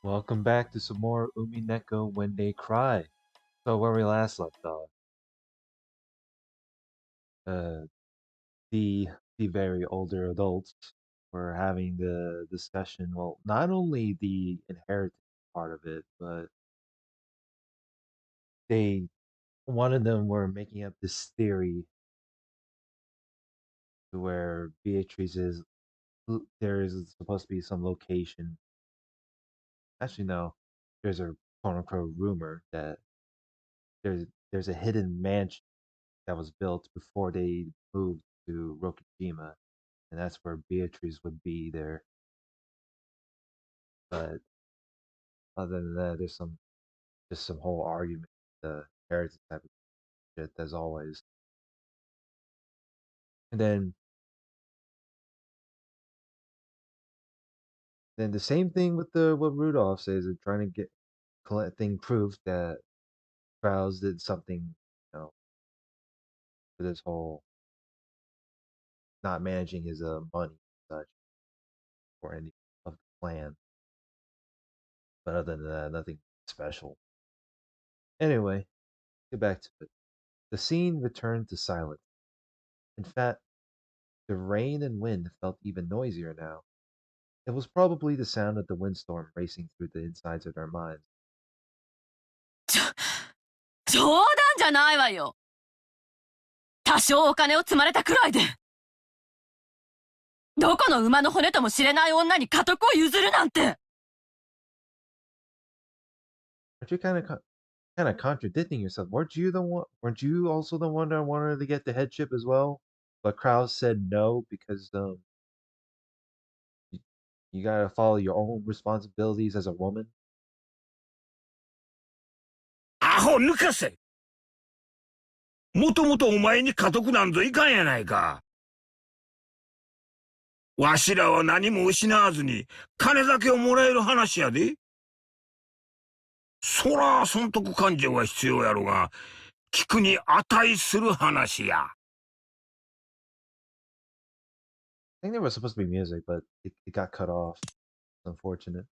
Welcome back to some more Umineko When They Cry. So where we last left off, uh, the the very older adults were having the discussion. Well, not only the inheritance part of it, but they one of them were making up this theory to where Beatrice is there is supposed to be some location. Actually, no, there's a quote unquote rumor that there's a hidden mansion that was built before they moved to Rokijima, and that's where Beatrice would be there. But other than that, there's some whole argument, the heritage type of shit as always. And then the same thing with the what Rudolph says, they're trying to get collecting proof that Krause did something, for this whole not managing his money and such or any of the plan. But other than that, nothing special. Anyway, get back to it. The scene returned to silence. In fact, the rain and wind felt even noisier now. It was probably the sound of the windstorm racing through the insides of their minds. 冗談じゃないわよ。多少お金を積まれたくらいで。どこの馬の骨とも知れない女に家督を譲るなんて。Aren't you kind of contradicting yourself? Weren't you the one? Weren't you also the one that wanted to get the headship as well? But Krause said no because you, you gotta follow your own responsibilities as a woman. アホ抜かせ。もともとお前に家督なんぞいかんやないか。わしらは何も失わずに金だけをもらえる話やで。そら損得感情は必要やろが、聞くに値する話や。I think there was supposed to be music, but it got cut off. It's unfortunate.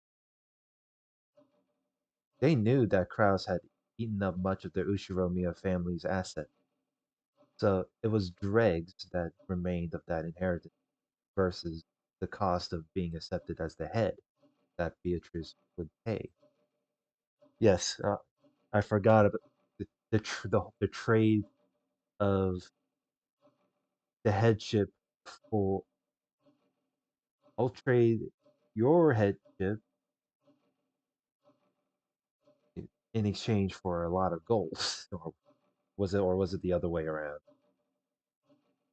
They knew that Krause had eaten up much of the Ushiromiya family's assets, so it was dregs that remained of that inheritance versus the cost of being accepted as the head that Beatrice would pay. Yes, I forgot about the trade of the headship for. I'll trade your headship in exchange for a lot of gold, or was it the other way around?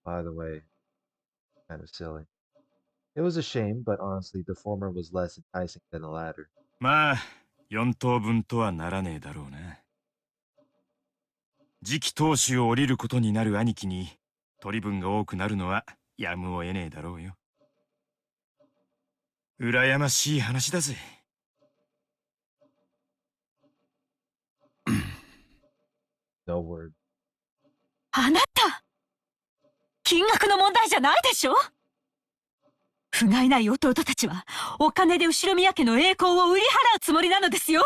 By the way, kind of silly. It was a shame, but honestly, the former was less enticing than the latter. まあ、4等分とはならねえだろうな。次期当主を降りることになる兄貴に取り分が多くなるのはやむを得ねえだろうよ。羨ましい話だぜ。No word. あなた、金額の問題じゃないでしょ。不甲斐ない弟たちはお金で後宮家の栄光を売り払うつもりなのですよ。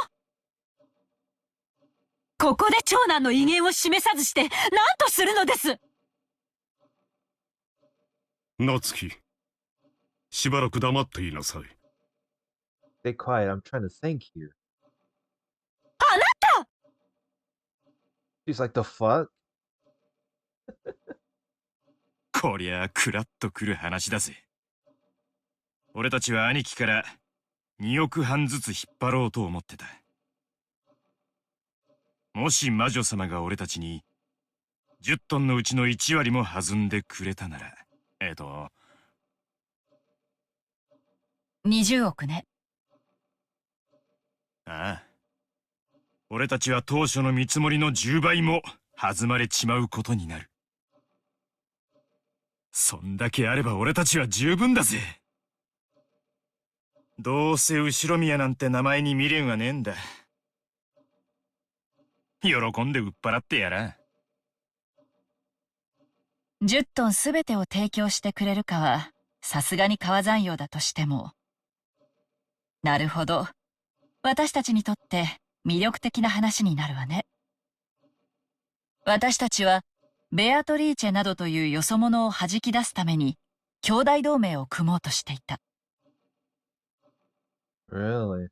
ここで長男の威厳を示さずして何とするのです。夏希、しばらく黙っていなさい。Stay quiet. I'm trying to think here. あなた She's like, the fuck? こりゃクラッとくる話だぜ。俺たちは兄貴から2億半ずつ引っ張ろうと思ってた。もし魔女様が俺たちに10トンのうちの1割も弾んでくれたなら、20億ね。ああ。俺たちは当初の見積もりの10倍も弾まれちまうことになる。そんだけあれば俺たちは十分だぜ。どうせ後宮なんて名前に未練はねえんだ。喜んで売っ払ってやら。10トンすべてを提供してくれるかはさすがに川山用だとしても。なるほど。私たちにとって魅力的な話になるわね。私たちはベアトリーチェなどというよそ者を弾き出すために兄弟同盟を組もうとしていた。Really?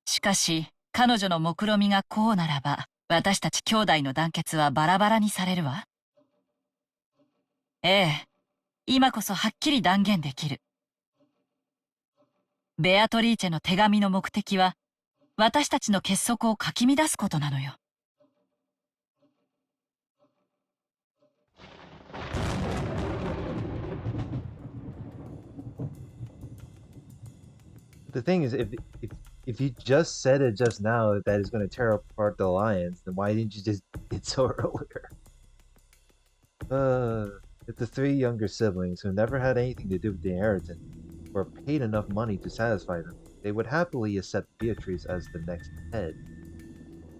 しかし彼女の目論見がこうならば、私たち兄弟の団結はバラバラにされるわ。ええ、今こそはっきり断言できる。ベアトリーチェの手紙の目的は、私たちの結束をかき乱すことなのよ。The thing is, if you just said it just now that it's going to tear apart the alliance, then why didn't you just get so earlier? If the three younger siblings who never had anything to do with the inheritance were paid enough money to satisfy them, they would happily accept Beatrice as the next head.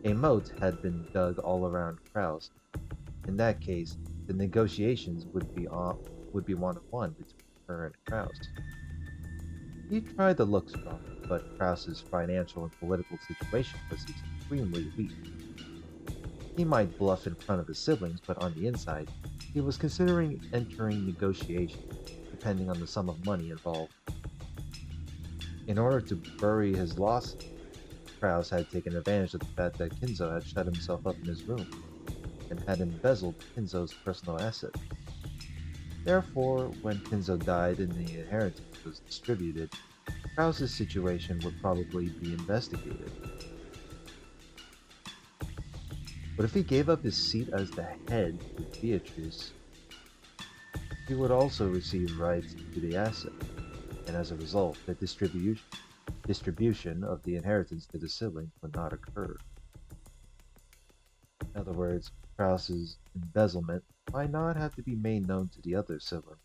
A moat had been dug all around Kraus. In that case, the negotiations would be one-on-one between her and Kraus. He tried to look strong, but Kraus's financial and political situation was extremely weak. He might bluff in front of his siblings, but on the inside, he was considering entering negotiations, depending on the sum of money involved. In order to bury his loss, Kraus had taken advantage of the fact that Kinzo had shut himself up in his room, and had embezzled Kinzo's personal assets. Therefore, when Kinzo died and the inheritance was distributed, Kraus's situation would probably be investigated. But if he gave up his seat as the head to Beatrice, he would also receive rights to the asset, and as a result, the distribution of the inheritance to the siblings would not occur. In other words, Kraus's embezzlement might not have to be made known to the other siblings.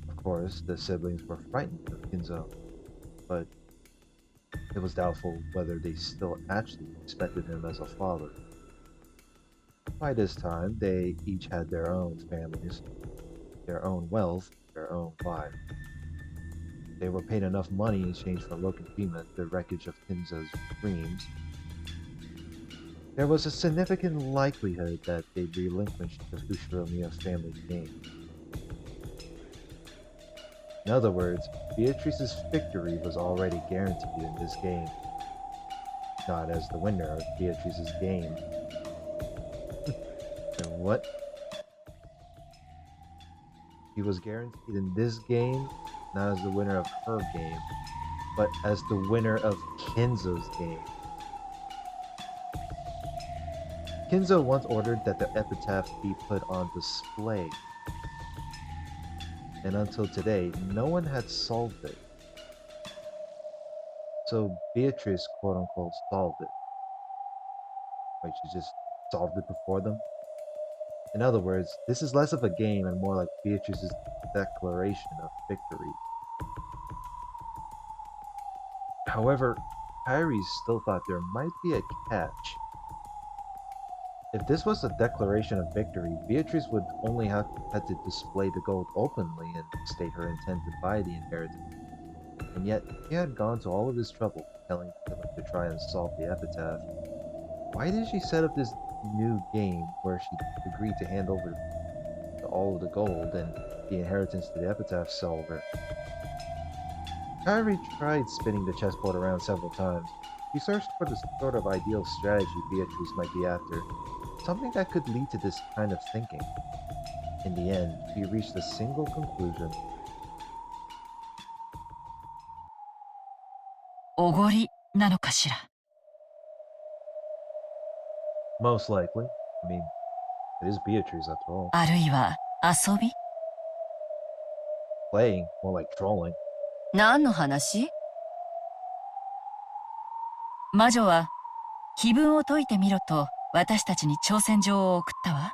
Of course, the siblings were frightened of Kinzo, but it was doubtful whether they still actually respected him as a father. By this time, they each had their own families, their own wealth, their own lives. They were paid enough money in exchange for Lokajima, the wreckage of Kinzo's dreams. There was a significant likelihood that they'd relinquish the Fushiromiya family name. In other words, Beatrice's victory was already guaranteed in this game, not as the winner of Beatrice's game. And what? She was guaranteed in this game, not as the winner of her game, but as the winner of Kinzo's game. Kinzo once ordered that the epitaph be put on display, and until today, no one had solved it. So Beatrice, quote-unquote, solved it. Wait, she just solved it before them? In other words, this is less of a game and more like Beatrice's declaration of victory. However, Kyrie still thought there might be a catch. If this was a declaration of victory, Beatrice would only have had to display the gold openly and state her intent to buy the inheritance. And yet, he had gone to all of this trouble telling Philip to try and solve the epitaph. Why did she set up this new game where she agreed to hand over all of the gold and the inheritance to the epitaph solver? Kyrie tried spinning the chessboard around several times. He searched for the sort of ideal strategy Beatrice might be after, something that could lead to this kind of thinking. In the end, he reached a single conclusion. おごりなのかしら。Most likely. I mean, it is Beatrice after all. あるいは遊び？ Playing, more like trolling. 何の話？魔女は碑文を解いてみろと私たちに挑戦状を送ったわ。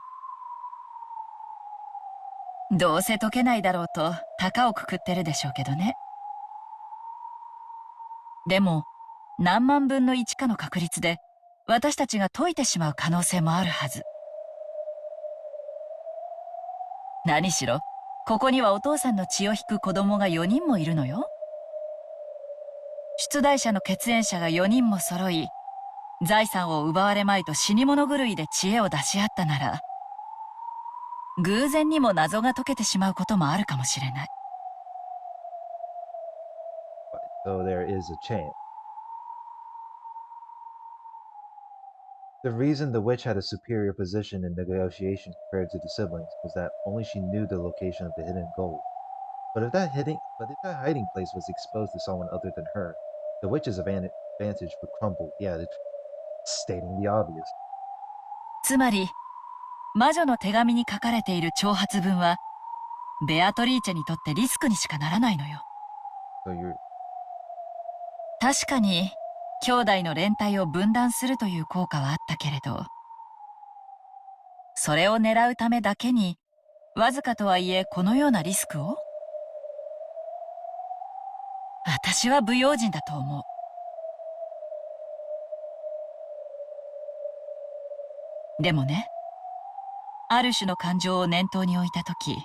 どうせ解けないだろうと高をくくってるでしょうけどね。でも何万分の1かの確率で私たちが解いてしまう可能性もあるはず。何しろここにはお父さんの血を引く子供が4人もいるのよ。出題者の血縁者が4人も揃い、財産を奪われまいと死に物狂いで知恵を出し合ったなら、偶然にも謎が解けてしまうこともあるかもしれない。So there is a chance. The reason the witch had a superior position in negotiation compared to the siblings was that only she knew the location of the hidden gold. But if that hiding place was exposed to someone other than her, the witch's advantage would crumble. Yeah, it's stating the obvious. つまり、魔女の手紙に書かれている挑発文は、ベアトリーチェにとってリスクにしかならないのよ。So 確かに、兄弟の連帯を分断するという効果はあったけれど、それを狙うためだけに、わずかとはいえこのようなリスクを？私は不用心だと思う。でもね、ある種の感情を念頭に置いたとき、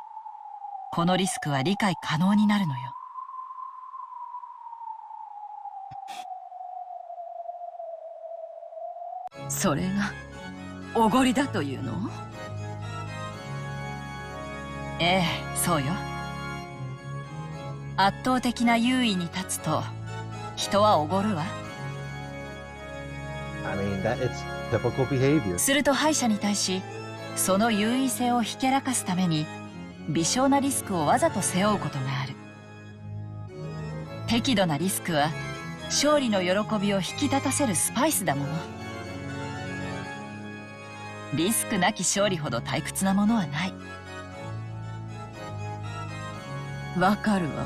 このリスクは理解可能になるのよ。それがおごりだというの？ええ、そうよ。圧倒的な優位に立つと人はおごるわ。I mean, it's typical behavior. すると敗者に対し、その優位性をひけらかすために微小なリスクをわざと背負うことがある。適度なリスクは勝利の喜びを引き立たせるスパイスだもの。リスクなき勝利ほど退屈なものはない。わかるわ。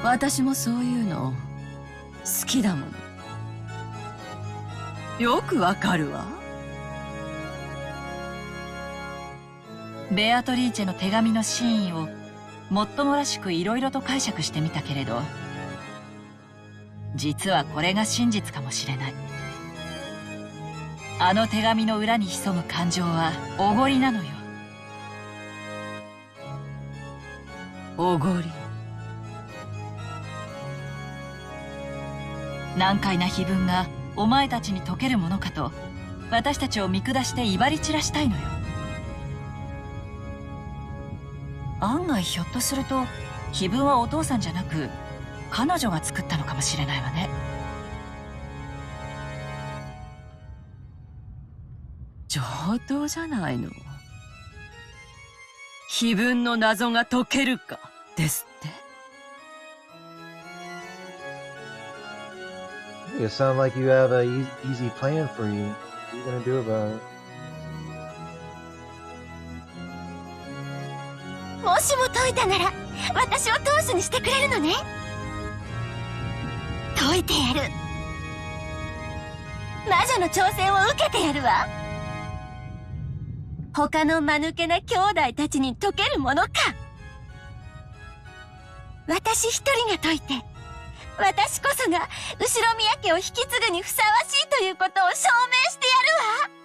私もそういうの好きだもの。よくわかるわ。ベアトリーチェの手紙の真意をもっともらしくいろいろと解釈してみたけれど、実はこれが真実かもしれない。あの手紙の裏に潜む感情はおごりなのよ。おごり。難解な碑文がお前たちに解けるものかと、私たちを見下して威張り散らしたいのよ。案外ひょっとすると碑文はお父さんじゃなく彼女が作ったのかもしれないわね。上等じゃないの。碑文の謎が解けるかですって。It sounds like you have a easy plan for you. What are you gonna do about it? もしも解いたなら私を当主にしてくれるのね。解いてやる。魔女の挑戦を受けてやるわ。他の間抜けな兄弟たちに解けるものか。私一人が解いて、私こそが後宮家を引き継ぐにふさわしいということを証明してやるわ。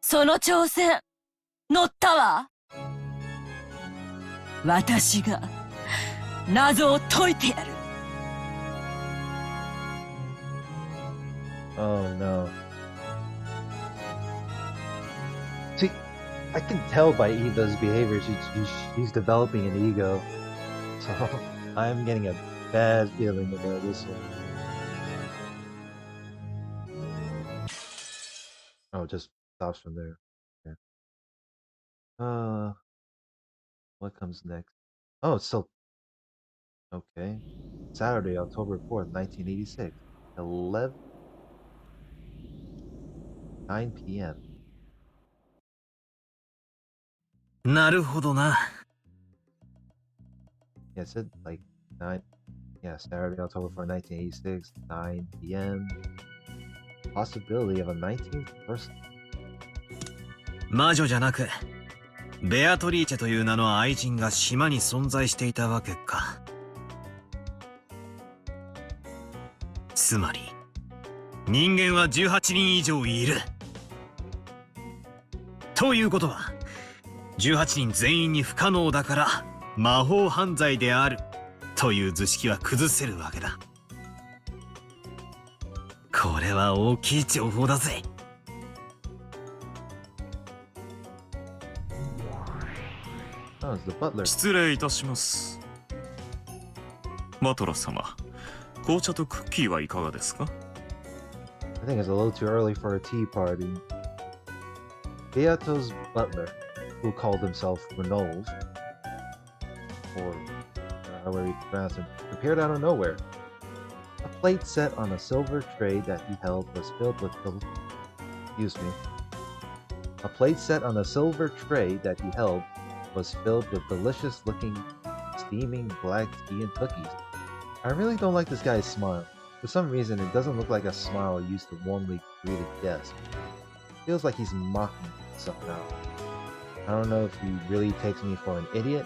その挑戦乗ったわ。私が謎を解いてやる。Oh no. See, I can tell by Eva's behavior she's developing an ego. So I'm getting a bad feeling about this one. Oh, it just stops from there. Yeah. What comes next? Oh, it's still okay. Saturday, October 4th, 1986. 9 p.m. なるほどな。Yeah, it said like 9. Yeah, Saturday, October 4th, 1986, 9 p.m. Possibility of a 19th person. 魔女じゃなく、ベアトリーチェという名の愛人が島に存在していたわけか。つまり、人間は18人以上いる。ということは、18人全員に不可能だから魔法犯罪であるという図式は崩せるわけだ。これは大きい情報だぜ。Oh, it's the butler. 失礼いたします。マトラ様、紅茶とクッキーはいかがですか？ I think it's a little too early for a tea party. Beato's butler, who called himself Renolf, or however you pronounce him, appeared out of nowhere. A plate set on a silver tray that he held was filled with A plate set on a silver tray that he held was filled with delicious-looking, steaming black tea and cookies. I really don't like this guy's smile. For some reason, it doesn't look like a smile used to warmly greet a guest. It feels like he's mocking me somehow. I don't know if he really takes me for an idiot,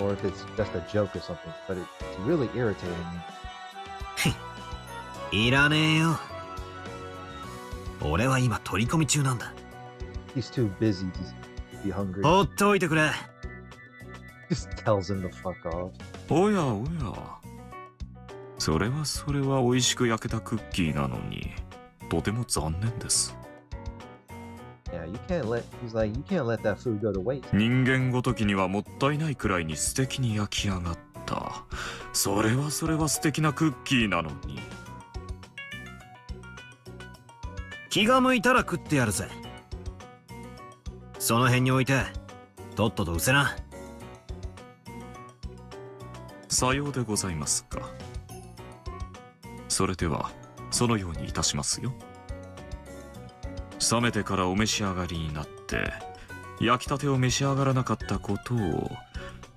or if it's just a joke or something, but it's really irritating me. いらねえよ。俺は今取り込み中なんだ。He's too busy to be hungry. 放っておいてくれ。Just tells him to fuck off. おやおや。それは美味しく焼けたクッキーなのに、とても残念です。Yeah, he's like, you can't let that food go to waste. 人間ごときにはもったいないくらいに素敵に焼き上がった。それは素敵なクッキーなのに。気が向いたら食ってやるぜ。その辺に置いて、とっととうせな。さようでございますか。それでは、そのようにいたしますよ。冷めてからお召し上がりになって、焼きたてを召し上がらなかったことを、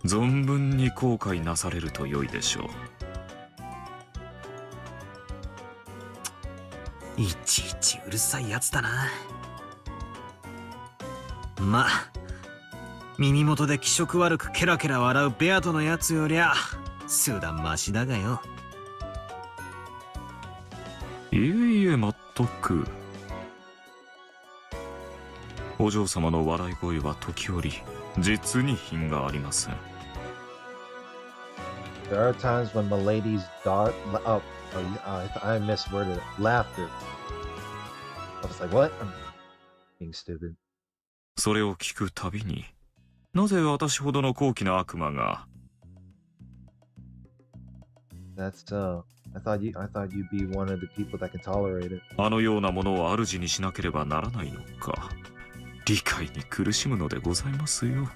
存分に後悔なされると良いでしょう。いちいちうるさいやつだな。まあ、耳元で気色悪くケラケラ笑うベアトのやつよりゃ、数段マシだがよ。いえいえ、まったく。お嬢様の笑い声は時折、実に品がありません。There are times when Milady's I misworded it. Laughter. I was like, what? I'm being stupid. それを聞くたびに、なぜ私ほどの高貴な悪魔が。That's so. I thought you'd be one of the people that can tolerate it. あのようなものを主にしなければならないのか。理解に苦しむのでございますよ。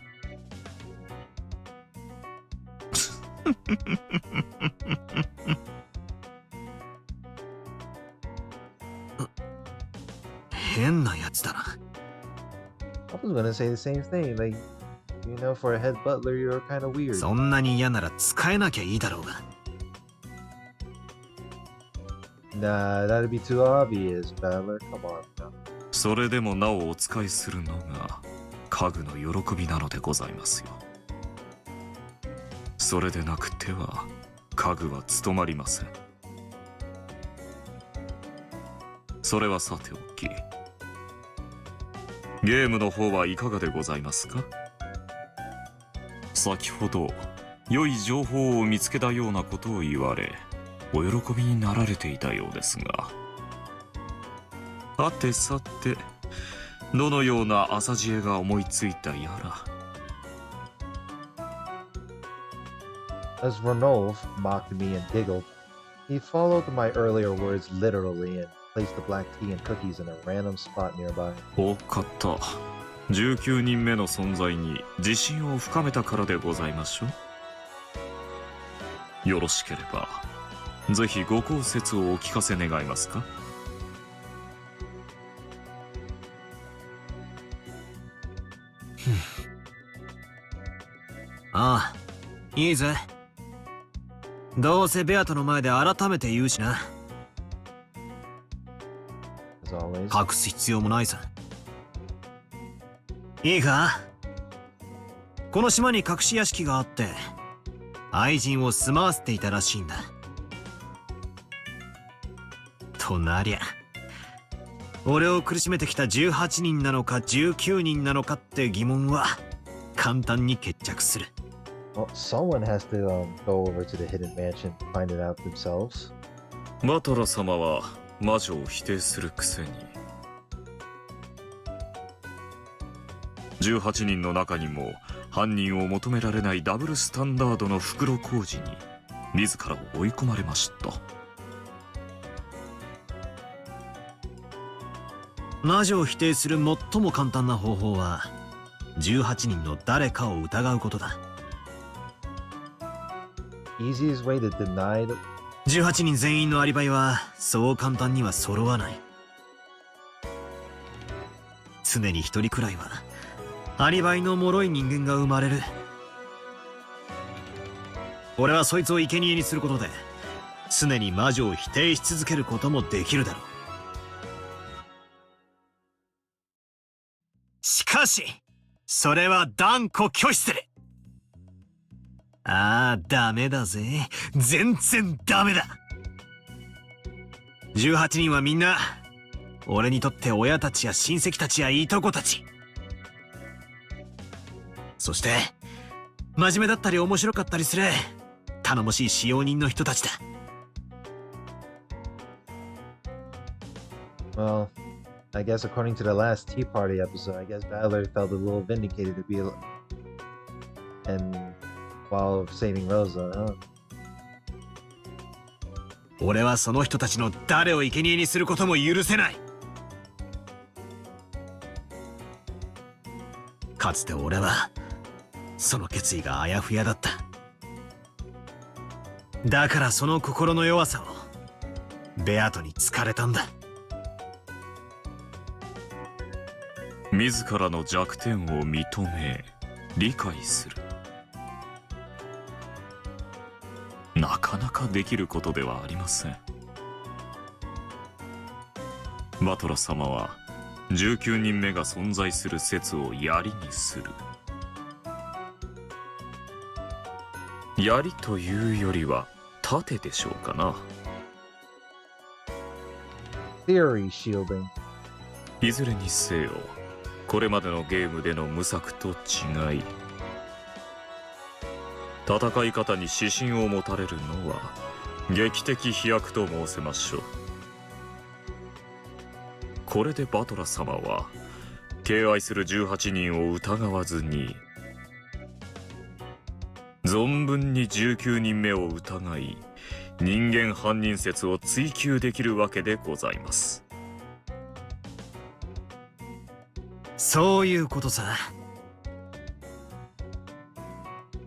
変なやつだな。I was gonna say the same thing. Like, you know, for a head butler, you're kind of weird. そんなに嫌なら使えなきゃいいだろうが。Nah, that'd be too obvious, butler. Come on now. それでもなおお使いするのが家具の喜びなのでございますよ。それでなくては家具は務まりません。それはさておき、ゲームの方はいかがでございますか？先ほど良い情報を見つけたようなことを言われ、お喜びになられていたようですが。さてさて、どのような浅知恵が思いついたやら。As Ranulf mocked me and giggled, he followed my earlier words literally and placed the black tea and cookies in a random spot nearby. お方、19人目の存在に自信を深めたからでございましょう。よろしければ、ぜひご講説をお聞かせ願いますか？ああ、いいぜ。どうせベアトの前で改めて言うしな。As always. 隠す必要もないさ。いいか？この島に隠し屋敷があって、愛人を住まわせていたらしいんだ。となりゃ、俺を苦しめてきた18人なのか19人なのかって疑問は簡単に決着する。Well, someone has to go over to the hidden mansion, find it out themselves. バトラ様は魔女を否定するくせに。18人の中にも犯人を求められないダブルスタンダードの袋小路に自らを追い込まれました。魔女を否定する最も簡単な方法は18人の誰かを疑うことだ。Easiest way to deny the... 18人全員のアリバイはそう簡単には揃わない。常に一人くらいはアリバイの脆い人間が生まれる。俺はそいつを生贄にすることで常に魔女を否定し続けることもできるだろう。しかしそれは断固拒否する。ああ、ダメだぜ。全然ダメだ。18人はみんな俺にとって親たちや親戚たちやいとこたち、そして真面目だったり面白かったりする頼もしい使用人の人たちだ。Well, I guess according to the last Tea Party episode, I guess Butler felt a little vindicated to be... and while saving Rosa, huh? 俺はその人たちの誰を生贄にすることも許せない。かつて俺はその決意があやふやだった。だからその心の弱さをベアトに突かれたんだ。自らの弱点を認め理解する。なかなかできることではありません。バトラ様は19人目が存在する説を槍にする。槍というよりは盾でしょうかな。Theory shielding. いずれにせよこれまでのゲームでの無策と違い、戦い方に指針を持たれるのは劇的飛躍と申せましょう。これでバトラ様は敬愛する18人を疑わずに存分に19人目を疑い、人間犯人説を追求できるわけでございます。そういうことさ。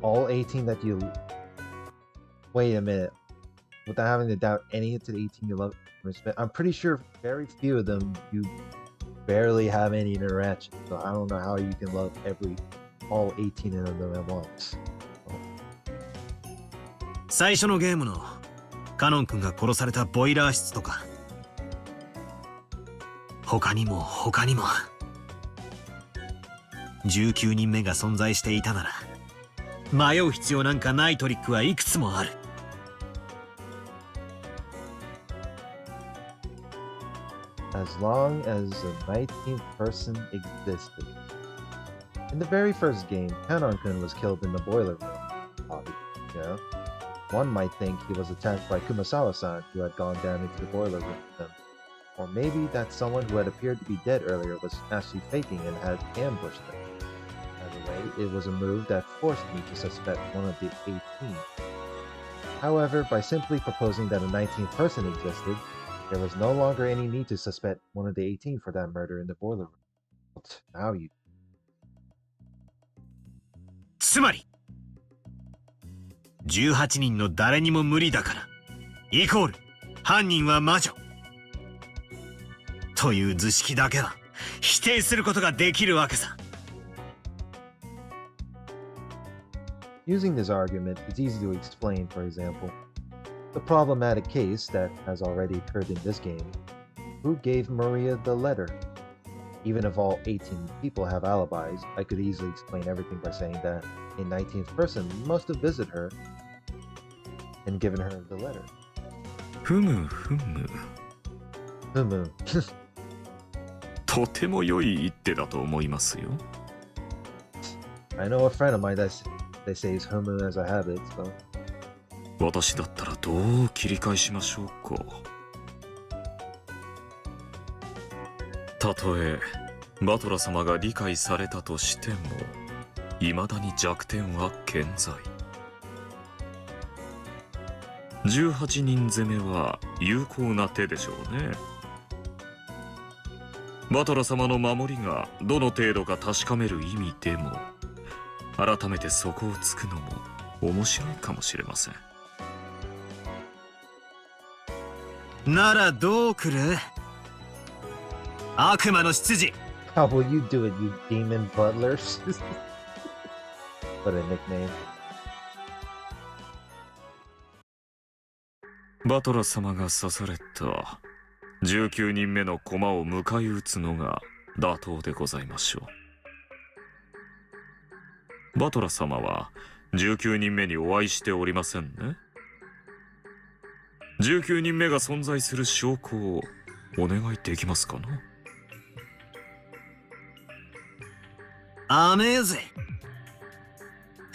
All 18 that you... Wait a minute. Without having to doubt any of the 18 you love and respect, I'm pretty sure very few of them you barely have any interaction. So I don't know how you can love all 18 of them at once. 最初のゲームのカノン君が殺されたボイラー室とか、他にも19人目が存在していたなら迷う必要なんかないトリックはいくつもある。As long as a 19th person existed. In the very first game, Kanon-kun was killed in the boiler room. Obviously, yeah. One might think he was attacked by Kumasawa-san, who had gone down into the boiler room with him. Or maybe that someone who had appeared to be dead earlier was actually faking and had ambushed them. Either way, it was a move that forced me to suspect one of the 18. However, by simply proposing that a 19th person existed, there was no longer any need to suspect one of the 18 for that murder in the boiler room. Now you... つまり18人の誰にも無理だからイコール犯人は魔女という図式だけは否定することができるわけさ。Using this argument, it's easy to explain, for example, the problematic case that has already occurred in this game. Who gave Maria the letter? Even if all 18 people have alibis, I could easily explain everything by saying that a 19th person must have visited her and given her the letter. ふむふむ。とても良い一手だと思いますよ。I know a friend of mine that's They say it's human as a habit, so. 私だったらどう切り返しましょうか。たとえバトラ様が理解されたとしても、未だに弱点は健在。18人攻めは有効な手でしょうね。バトラ様の守りがどの程度か確かめる意味でも、改めてそこをつくのも面白いかもしれません。ならどう来る？悪魔の執事。 How will you do it, you demon butlers? What a nickname. バトラ様が刺された19人目の駒を迎え撃つのが妥当でございましょう。バトラ様は19人目にお会いしておりませんね。19人目が存在する証拠をお願いできますかな。甘えぜ。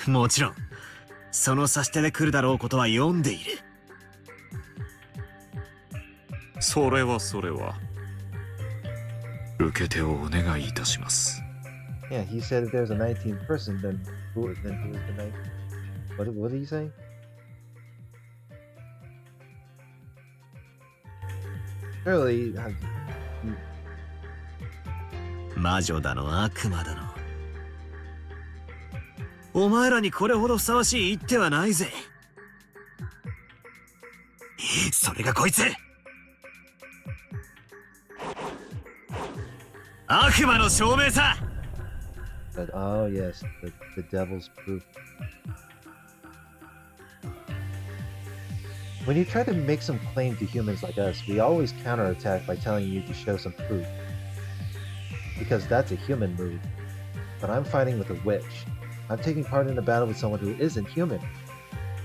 もちろんその指し手で来るだろうことは読んでいる。それは受け手をお願いいたします。 Yeah, he said if there's a 19th person, then who is the 19th? What did he say? Surely, 魔女だの悪魔だの、お前らにこれほどふさわしい一手はないぜ。それがこいつ、悪魔の証明さ。 but oh yes, the devil's proof. When you try to make some claim to humans like us, we always counterattack by telling you to show some proof. Because that's a human move. But I'm fighting with a witch. I'm taking part in a battle with someone who isn't human.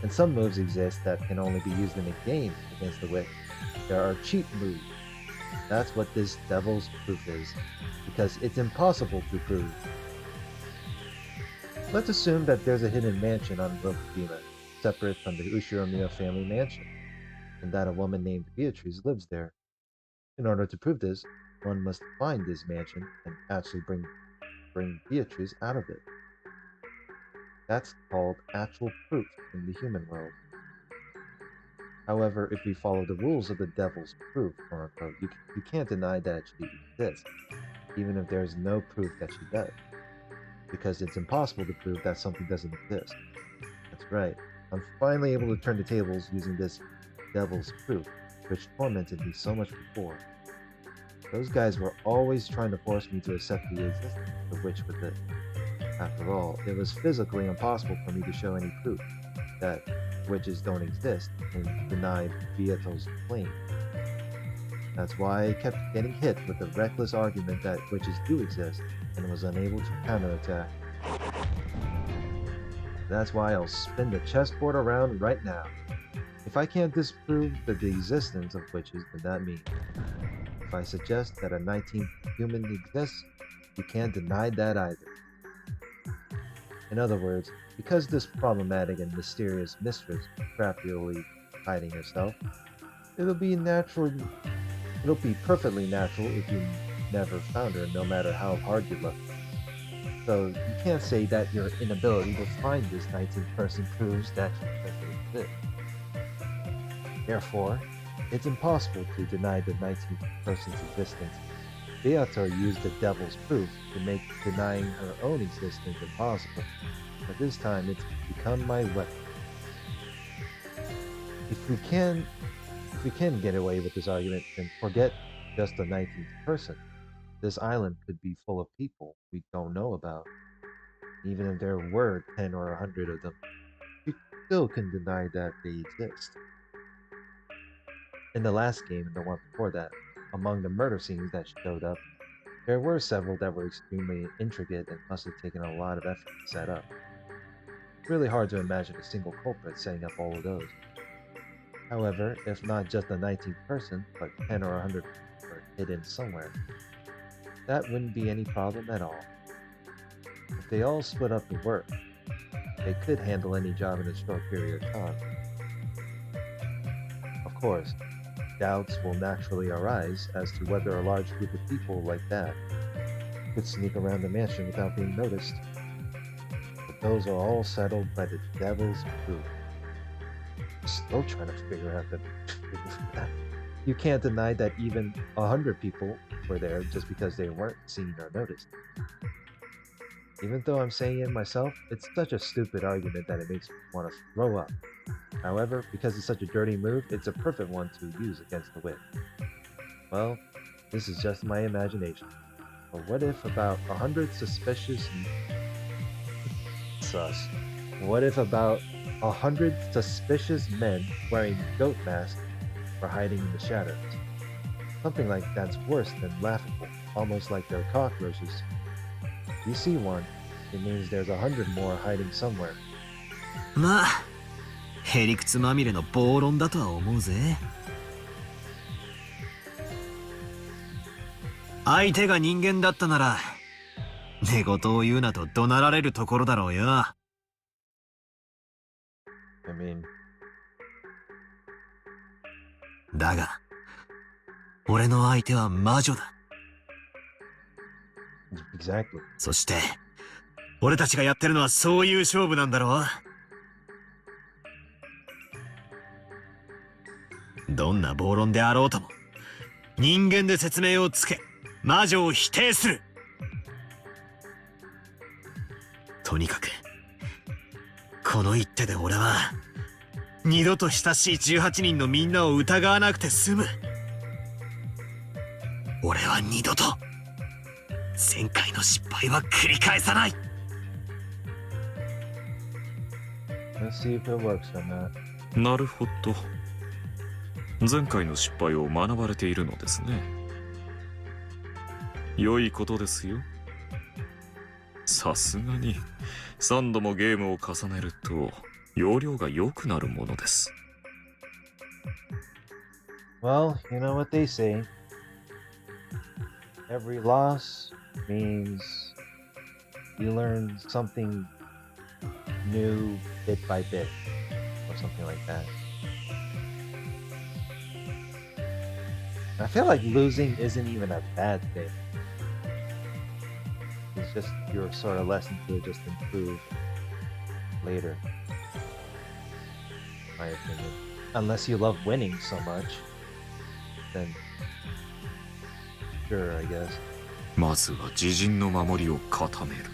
And some moves exist that can only be used in a game against the witch. There are cheat moves. That's what this devil's proof is. Because it's impossible to prove. Let's assume that there's a hidden mansion on Rokujima, separate from the Ushiromiya family mansion, and that a woman named Beatrice lives there. In order to prove this, one must find this mansion and actually bring Beatrice out of it. That's called actual proof in the human world. However, if we follow the rules of the devil's proof, quote unquote, you can't deny that she exists, even if there is no proof that she does. Because it's impossible to prove that something doesn't exist. That's right. I'm finally able to turn the tables using this devil's proof, which tormented me so much before. Those guys were always trying to force me to accept the existence of the witch with it. After all, it was physically impossible for me to show any proof that witches don't exist and deny Vieto's claim. That's why I kept getting hit with the reckless argument that witches do exist and was unable to counterattack. That's why I'll spin the chessboard around right now. If I can't disprove the existence of witches, then that means if I suggest that a 19th human exists, you can't deny that either. In other words, because this problematic and mysterious mistress is craftily hiding herself, it'll be perfectly natural if you never found her, no matter how hard you look. So you can't say that your inability to find this 19th person proves that she doesn't exist. Therefore, it's impossible to deny the 19th person's existence. Beato used the devil's proof to make denying her own existence impossible, but this time it's become my weapon. If we can get away with this argument, then forget just the 19th person. This island could be full of people we don't know about. Even if there were 10 or 100 of them, you still can deny that they exist. In the last game and the one before that, among the murder scenes that showed up, there were several that were extremely intricate and must have taken a lot of effort to set up. It's really hard to imagine a single culprit setting up all of those. However, if not just the 19th person, but 10 or 100 were hidden somewhere, that wouldn't be any problem at all. If they all split up the work, they could handle any job in a short period of time. Of course, doubts will naturally arise as to whether a large group of people like that could sneak around the mansion without being noticed. But those are all settled by the devil's proof. Still trying to figure out the you can't deny that even 100 people were there just because they weren't seen or noticed. Even though I'm saying it myself, it's such a stupid argument that it makes me want to throw up. However, because it's such a dirty move, it's a perfect one to use against the wit. Well, this is just my imagination. But what if about 100 suspicious What if about 100 suspicious men wearing goat masks were hiding in the shadows? Something like that's worse than laughable, almost like they're cockroaches. If you see one, it means there's 100 more hiding somewhere. まあ、へりくつまみれの暴論だとは思うぜ。相手が人間だったなら、寝言を言うなと怒鳴られるところだろうよ。I mean... だが、俺の相手は魔女だ。Exactly. そして、俺たちがやってるのはそういう勝負なんだろう。どんな暴論であろうとも、人間で説明をつけ、魔女を否定する。とにかく、この一手で俺は、二度と親しい18人のみんなを疑わなくて済む。俺は二度と、前回の失敗は繰り返さない。Let's see if it works or not. なるほど。前回の失敗を学ばれているのですね。良いことですよ。さすがに3度もゲームを重ねると容量が良くなるものです。Well, you know what they say. Every loss means you learn something new bit by bit, or something like that. I feel like losing isn't even a bad thing. It's just your sort of lesson to just improve later, in my opinion. Unless you love winning so much, then sure, I guess. まずは自陣の守りを固める。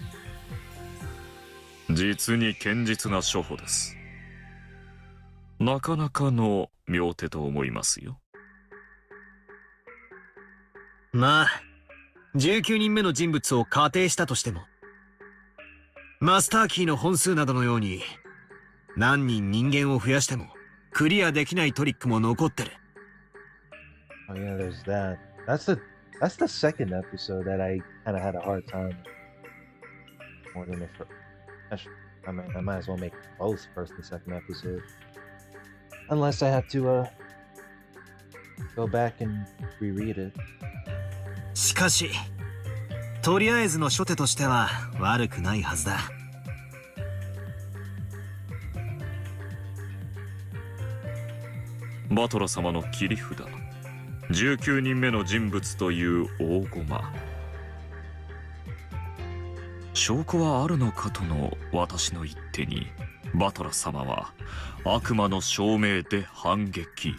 実に堅実な処方です。なかなかの妙手と思いますよ。まあ、19人目の人物を仮定したとしても、マスターキーの本数などのように、何人人間を増やしても、クリアできないトリックも残ってる。Oh yeah, there's that. That's the second episode that I kind of had a hard time. More than the first. I might as well make both first and second episode. Unless I have to go back and reread it. しかし、とりあえずの初手としては悪くないはずだ。バトラ様の切り札、19人目の人物という大駒。証拠はあるのかとの私の言手に、バトラ様は悪魔の証明で反撃。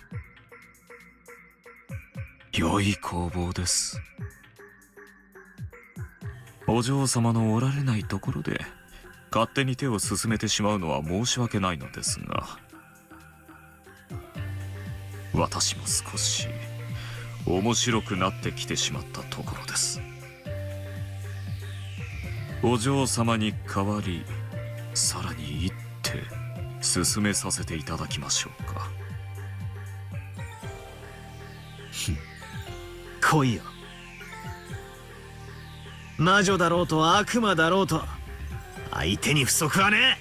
良い攻防です。お嬢様のおられないところで勝手に手を進めてしまうのは申し訳ないのですが、私も少し面白くなってきてしまったところです。お嬢様に代わり、さらに一手進めさせていただきましょうか。来いよ。魔女だろうと悪魔だろうと、相手に不足はね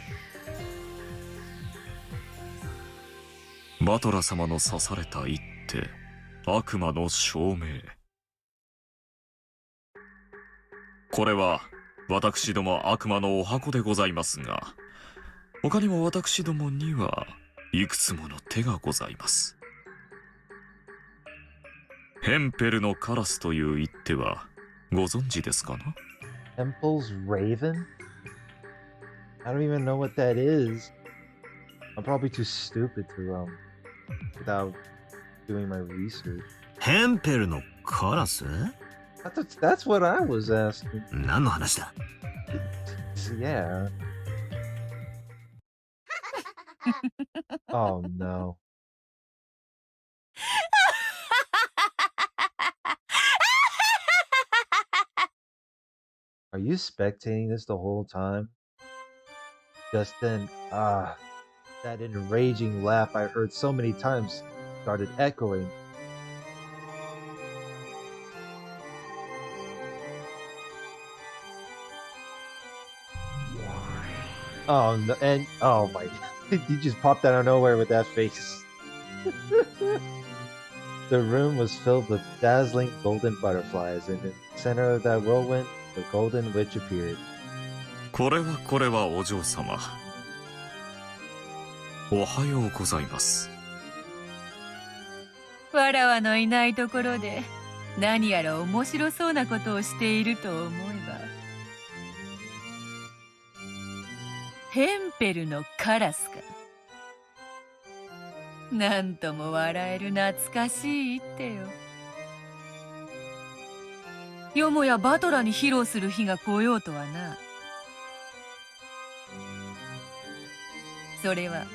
え。バトラ様の刺された一手、悪魔の証明。これは私ども悪魔のお箱でございますが、他にも私どもにはいくつもの手がございます。ヘンペルのカラスという一手はご存知ですかな？ Hempel's Raven? I don't even know what that is. I'm probably too stupid to without doing my research. ヘンペルのカラス？ That's what I was asking. 何の話だ？ Yeah. Oh no. Are you spectating this the whole time? Just then, that enraging laugh I heard so many times started echoing. Oh no, and oh my, he just popped out of nowhere with that face. The room was filled with dazzling golden butterflies, and in the center of that whirlwind, the golden witch appeared. これはお嬢様。おはようございます。わらわのいないところで何やら面白そうなことをしていると思えば、ヘンペルのカラスか。なんとも笑える懐かしい一手よ。よもやバトラに披露する日が来ようとはな。それは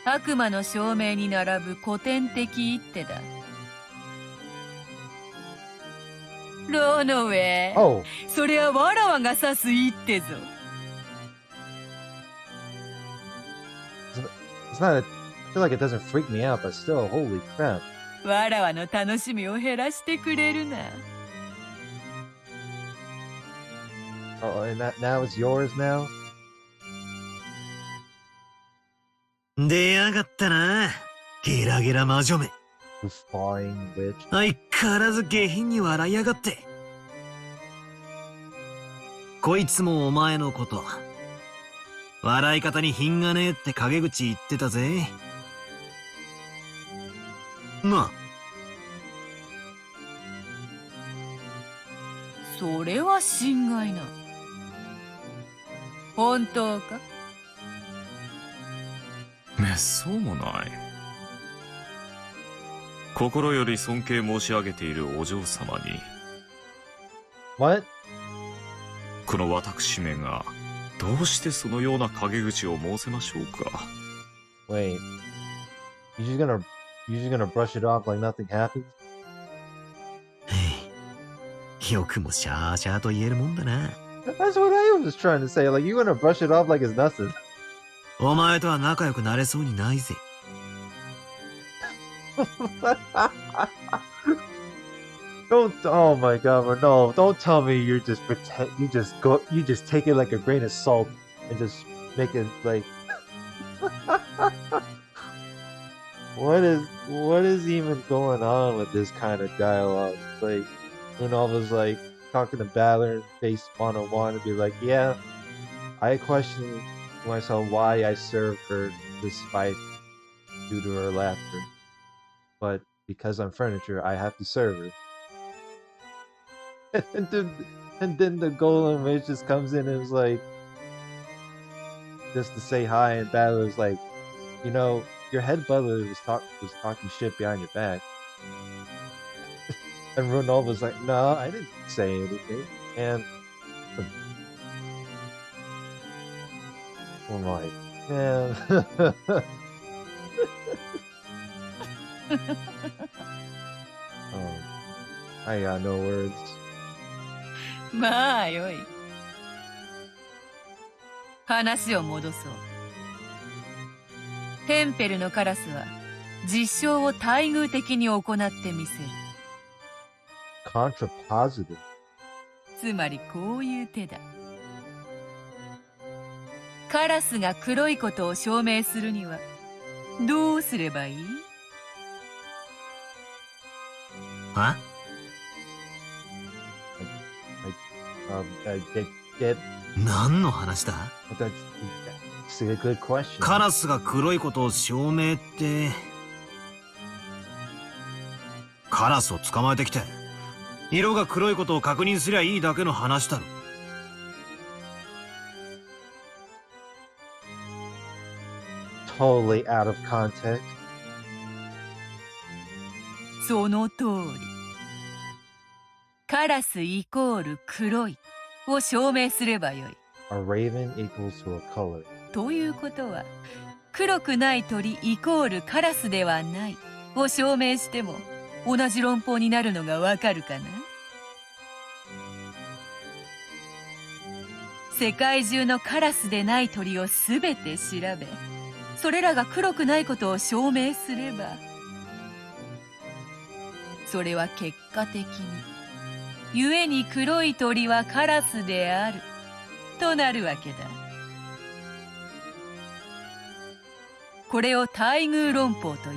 悪魔の証明に並ぶ古典的一手だ。ローノウェイ、Oh, それはわらわが指す一手ぞ。it's not. I feel like it doesn't freak me out, but still, holy crap! わらわの楽しみを減らしてくれるな。Oh, and now it's yours now. 出やがったな。ゲラゲラ魔女め。You flying witch. 相変わらず下品に笑いやがって。こいつもお前のこと。笑い方に品がねえって陰口言ってたぜ。なあ。それは心外な。本当か？めっそうもない。心より尊敬申し上げているお嬢様に、What? この私めがどうしてそのような陰口を申せましょうか。Wait. You just gonna brush it off like nothing happened? よくもシャーシャーと言えるもんだな。That's what I was trying to say. Like, you gonna brush it off like it's nothing. お前とは仲良くなれそうにないぜ。Oh my god, no, don't tell me you're just pretend, you just take it like a grain of salt and just make it like, what is even going on with this kind of dialogue? Like, Runalva's like talking to Balor and face 101 and be like, yeah, I question myself why I serve her despite due to her laughter. But because I'm furniture, I have to serve her. and then the golem witch just comes in and is like, just to say hi, and Balor's like, you know, your head butler was talking shit behind your back. And Ronaldo's like, no, I didn't say anything. And I'm like, man. I got no words. まあよい。話を戻そう。ヘンペルのカラスは実証を待遇的に行ってみせる。Contrapositive. つまりこういう手だ。カラスが黒いことを証明するにはどうすればいい？は？ get 何の話だ？ that's a good question. カラスが黒いことを証明って、カラスを捕まえてきて色が黒いことを確認すりゃいいだけの話だろ。Totally out of context. その通り。カラスイコール黒いを証明すればよい。A raven equals to a color. ということは、黒くない鳥イコールカラスではないを証明しても同じ論法になるのがわかるかな？世界中のカラスでない鳥をすべて調べ、それらが黒くないことを証明すれば、それは結果的に故に黒い鳥はカラスであるとなるわけだ。これを対偶論法という。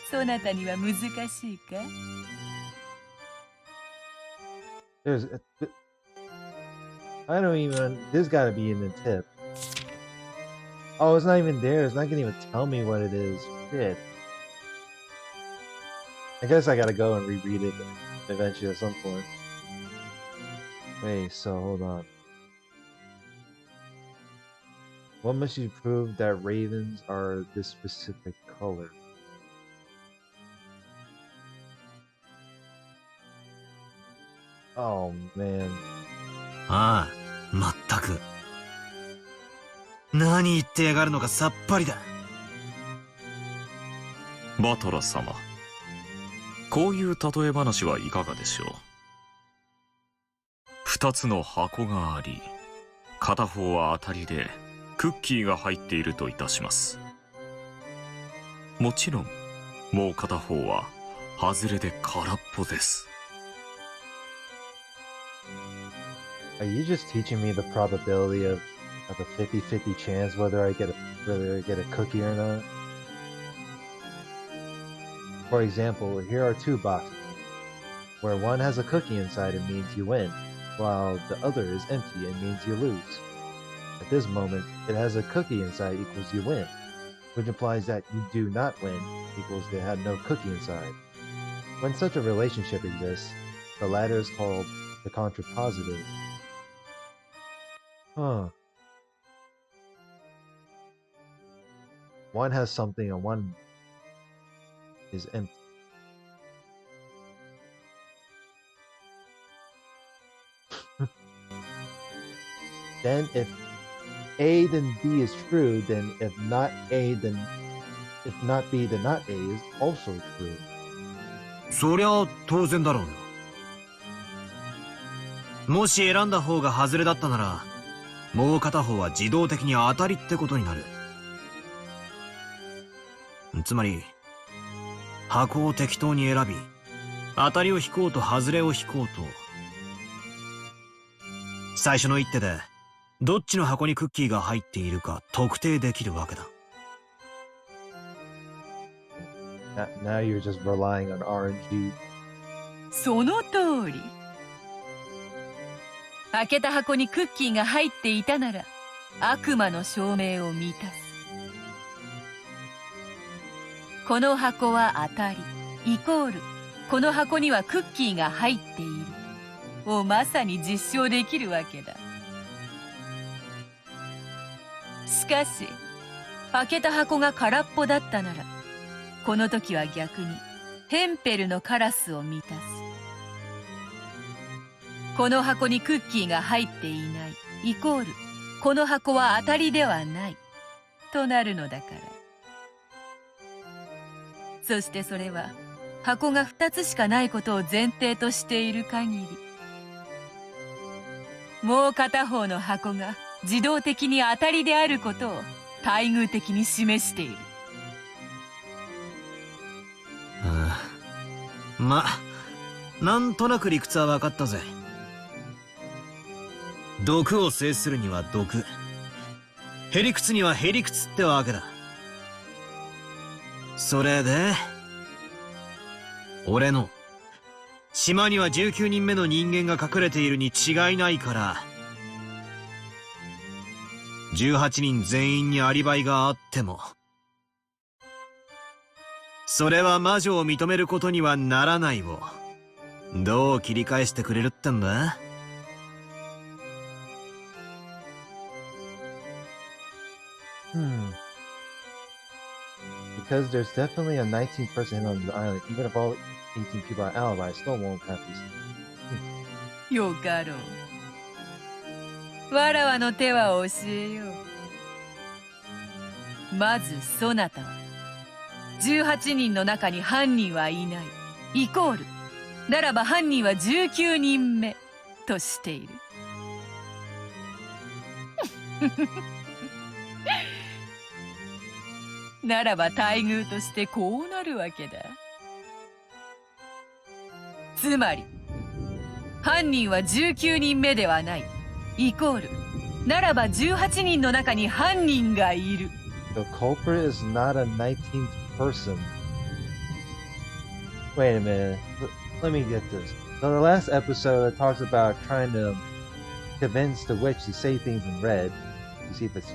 そなたには難しいか？ There's, I don't even. There's got to be in the tip. Oh, it's not even there. It's not gonna even tell me what it is. Shit. I guess I gotta go and reread it eventually at some point. Wait, so hold on. What must you prove that ravens are this specific color? Oh man. ああ、まったく。何言ってやがるのかさっぱりだ。バトラ様、こういう例え話はいかがでしょう。2つの箱があり、片方は当たりでクッキーが入っているといたします。もちろんもう片方は外れで空っぽです。Are you just teaching me the probability of a 50-50 chance whether I get a cookie or not? For example, here are two boxes. Where one has a cookie inside, it means you win, while the other is empty, it means you lose. At this moment, it has a cookie inside equals you win, which implies that you do not win equals they had no cookie inside. When such a relationship exists, the latter is called the contrapositive. Huh. One has something and one is empty. Then if A then B is true, then if not A then if not B then not A is also true. そりゃ当然だろうよ。もし選んだ方が外れだったなら、もう片方は自動的に当たりってことになる。つまり、箱を適当に選び、当たりを引こうと外れを引こうと、最初の一手で、どっちの箱にクッキーが入っているか特定できるわけだ。Now you're just relying on RNG. その通り。開けた箱にクッキーが入っていたなら、悪魔の証明を満たす。この箱は当たり、イコール、この箱にはクッキーが入っている。をまさに実証できるわけだ。しかし、開けた箱が空っぽだったなら、この時は逆に、ヘンペルのカラスを満たす。この箱にクッキーが入っていない、イコール、この箱は当たりではない、となるのだから。そしてそれは、箱が2つしかないことを前提としている限り、もう片方の箱が自動的に当たりであることを対偶的に示している。ま、なんとなく理屈は分かったぜ。毒を制するには毒、へりくつにはへりくつってわけだ。それで俺の島には19人目の人間が隠れているに違いないから、18人全員にアリバイがあっても、それは魔女を認めることにはならないを、どう切り返してくれるってんだ？Because there's definitely a 19th person on the island. Even if all 18 people are alibis, still won't have these. よかろう。わらわの手は教えよう。まずそなたは18人の中に犯人はいないイコールならば犯人は19人目としている。ならば待遇としてこうなるわけだ。つまり犯人は19人目ではないイコールならば18人の中に犯人がいる。The culprit is not a 19th person. Wait a minute. Let me get this. So the last episode it talks about trying to convince the witch to say things in red to see if it's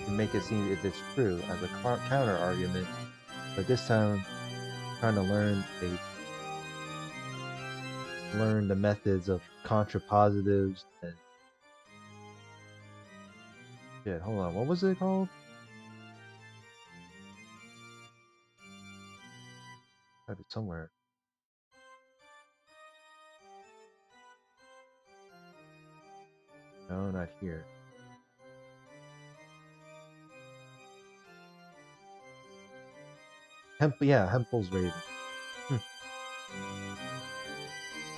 to make it seem if it's true as a counter argument. But this time, trying to learn the methods of contrapositives and shit. Hold on, what was it called? I have it somewhere. No, not here. Hempel's Raven.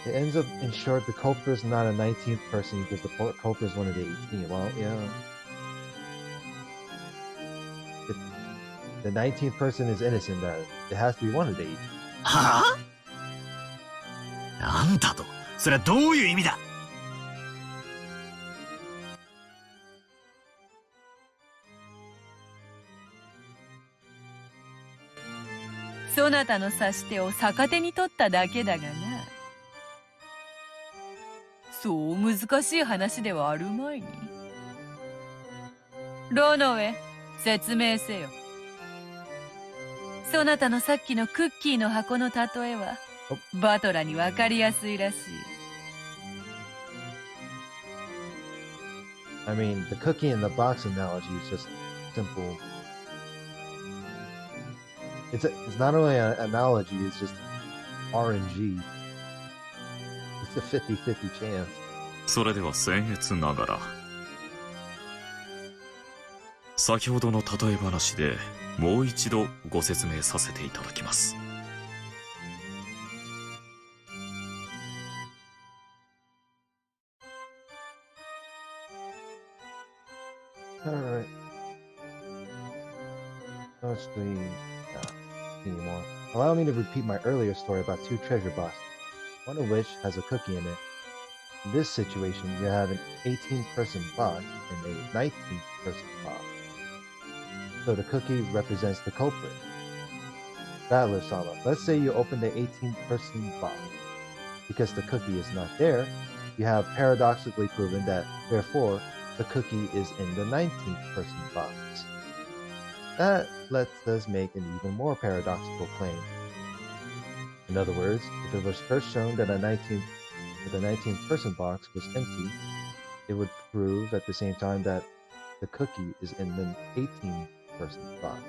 It ends up, in short, the culprit is not a 19th person because the culprit is one of the 18. Well, yeah. If the 19th person is innocent, that it has to be one of the 18. はあ？なんだと？それはどういう意味だ？そなたの指し手を逆手に取っただけだがな。そう難しい話ではあるまいに。ロノウェ、説明せよ。そなたのさっきのクッキーの箱の例えはバトラに分かりやすいらしい。I mean, the cookie in the box analogy is just simple. It's not only an analogy, it's just RNG. It's a 50-50 chance. それでは僭越ながら、先ほどの例え話でもう一度ご説明させていただきます。Alright. Let's see. Anymore. Allow me to repeat my earlier story about two treasure boxes, one of which has a cookie in it. In this situation, you have an 18-person box and a 19-person box. So the cookie represents the culprit. Battler Sama, let's say you open the 18-person box. Because the cookie is not there, you have paradoxically proven that, therefore, the cookie is in the 19th-person box. That lets us make an even more paradoxical claim. In other words, if it was first shown that the 19th person box was empty, it would prove at the same time that the cookie is in the 18th person box.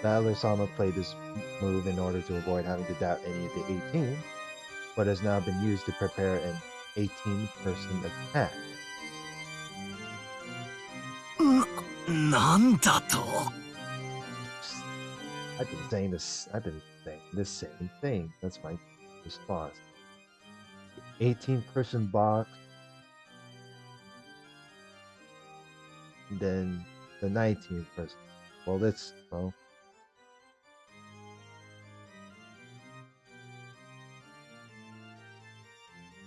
Battler Sama played this move in order to avoid having to doubt any of the 18, but has now been used to prepare an 18-person attack. なんだと？ I've been saying this same thing. That's my response. 18-person box, then the 19th person. Well,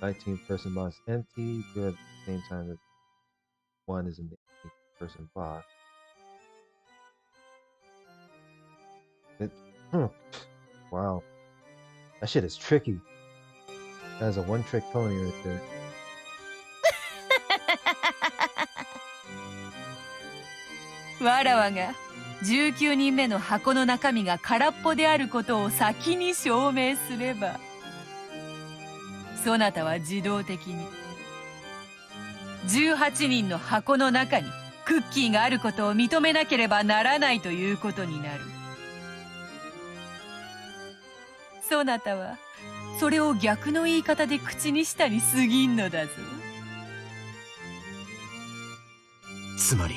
19th person box empty, good at the same time that one is in the 18th person box. Wow. That shit is tricky. That's a one-trick pony right there. わらわが19人目の箱の中身が空っぽであることを先に証明すれば、そなたは自動的に18人の箱の中にクッキーがあることを認めなければならないということになる。そなたはそれを逆の言い方で口にしたに過ぎんのだぞ。つまり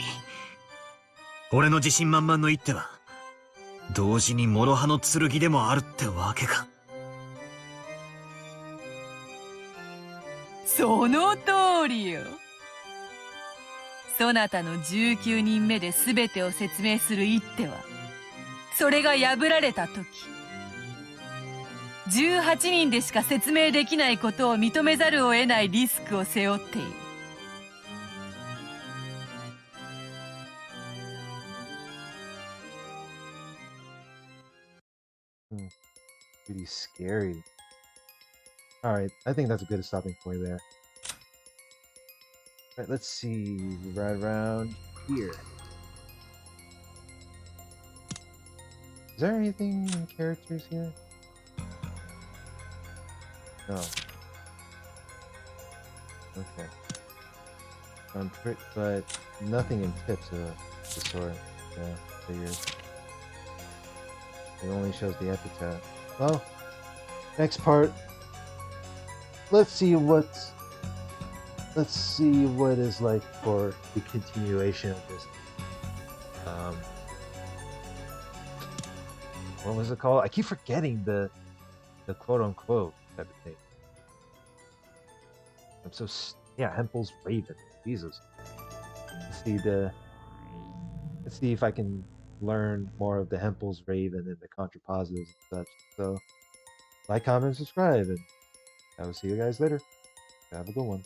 俺の自信満々の一手は同時に諸刃の剣でもあるってわけか。その通りよ。そなたの19人目で全てを説明する一手は、それが破られた時、18人でしか説明できないことを認めざるを得ないリスクを背負っている。Pretty scary. Alright, I think that's a good stopping point there. Alright, let's see. Right around here. Is there anything in characters here? No. Okay. But nothing in tips of the sort. Yeah, figured. It only shows the epitaph. Well, next part. Let's see what is like for the continuation of this. What was it called? I keep forgetting the quote unquote type of thing. Yeah, Hempel's Raven. Jesus. Let's see if I can learn more of the Hempel's Raven and the contrapositives and such. So like, comment, subscribe, and I will see you guys later. Have a good one.